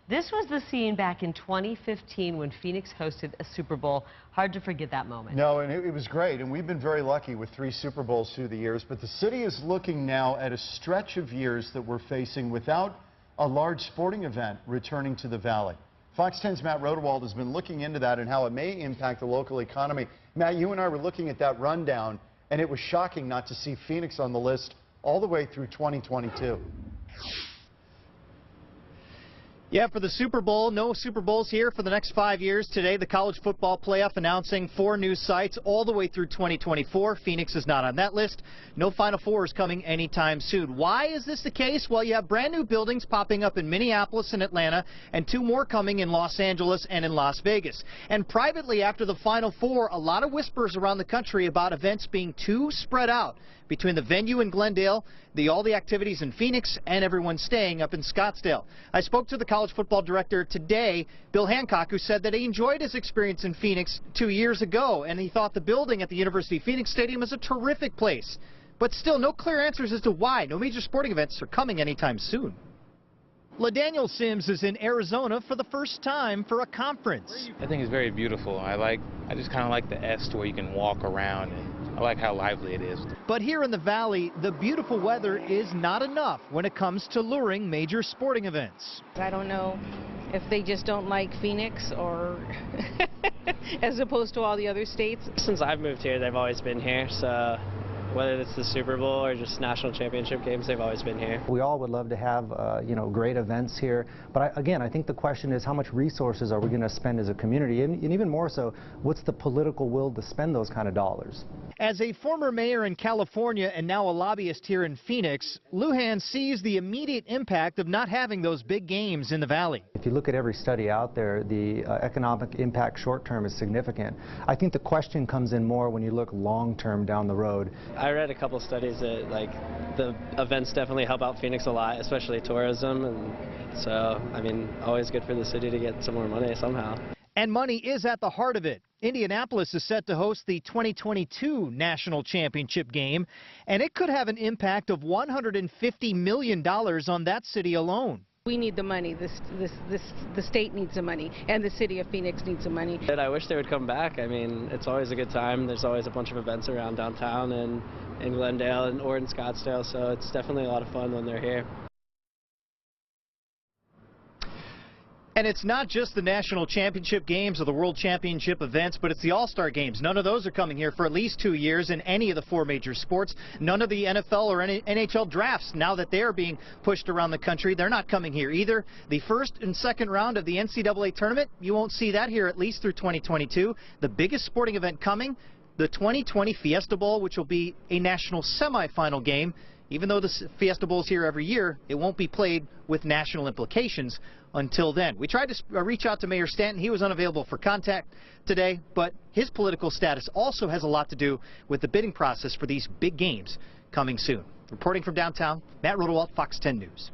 This was the scene back in 2015 when Phoenix hosted a Super Bowl. Hard to forget that moment. No, and it was great, and we've been very lucky with 3 Super Bowls through the years, but the city is looking now at a stretch of years that we're facing without a large sporting event returning to the Valley. Fox 10's Matt Rodewald has been looking into that and how it may impact the local economy. Matt, you and I were looking at that rundown, and it was shocking not to see Phoenix on the list all the way through 2022. Yeah, for the Super Bowl, no Super Bowls here for the next 5 years. Today, the college football playoff announcing 4 news sites all the way through 2024. Phoenix is not on that list. No Final Fours coming anytime soon. Why is this the case? Well, you have brand new buildings popping up in Minneapolis and Atlanta, and 2 more coming in Los Angeles and in Las Vegas. And privately, after the Final Four, a lot of whispers around the country about events being too spread out between the venue in Glendale, all the activities in Phoenix, and everyone staying up in Scottsdale. I spoke to the college football director today, Bill Hancock, who said that he enjoyed his experience in Phoenix 2 years ago, and he thought the building at the University of Phoenix Stadium is a terrific place. But still, no clear answers as to why no major sporting events are coming anytime soon. LaDaniel Sims is in Arizona for the first time for a conference. I think it's very beautiful. I just kind of like the est where you can walk around, and I like how lively it is. But here in the Valley, the beautiful weather is not enough when it comes to luring major sporting events. I don't know if they just don't like Phoenix or as opposed to all the other states. Since I've moved here, they've always been here, so whether it's the Super Bowl or just national championship games, they've always been here. We all would love to have, great events here. But again, I think the question is how much resources are we going to spend as a community? And even more so, what's the political will to spend those kind of dollars? As a former mayor in California and now a lobbyist here in Phoenix, Lujan sees the immediate impact of not having those big games in the Valley. If you look at every study out there, the economic impact short term is significant. I think the question comes in more when you look long term down the road. I read a couple studies that the events definitely help out Phoenix a lot, especially tourism, and so always good for the city to get some more money somehow. And money is at the heart of it. Indianapolis is set to host the 2022 National Championship game, and it could have an impact of $150 million on that city alone. We need the money. The state needs the money, and the city of Phoenix needs the money. I wish they would come back. It's always a good time. There's always a bunch of events around downtown and in Glendale or in Scottsdale, so it's definitely a lot of fun when they're here. And it's not just the national championship games or the world championship events, but it's the all-star games. None of those are coming here for at least 2 years in any of the 4 major sports. None of the NFL or NHL drafts, now that they're being pushed around the country, they're not coming here either. The first and second round of the NCAA tournament, you won't see that here at least through 2022. The biggest sporting event coming, the 2020 Fiesta Bowl, which will be a national semifinal game. Even though the Fiesta Bowl is here every year, it won't be played with national implications until then. We tried to reach out to Mayor Stanton. He was unavailable for contact today, but his political status also has a lot to do with the bidding process for these big games coming soon. Reporting from downtown, Matt Rodewald, Fox 10 News.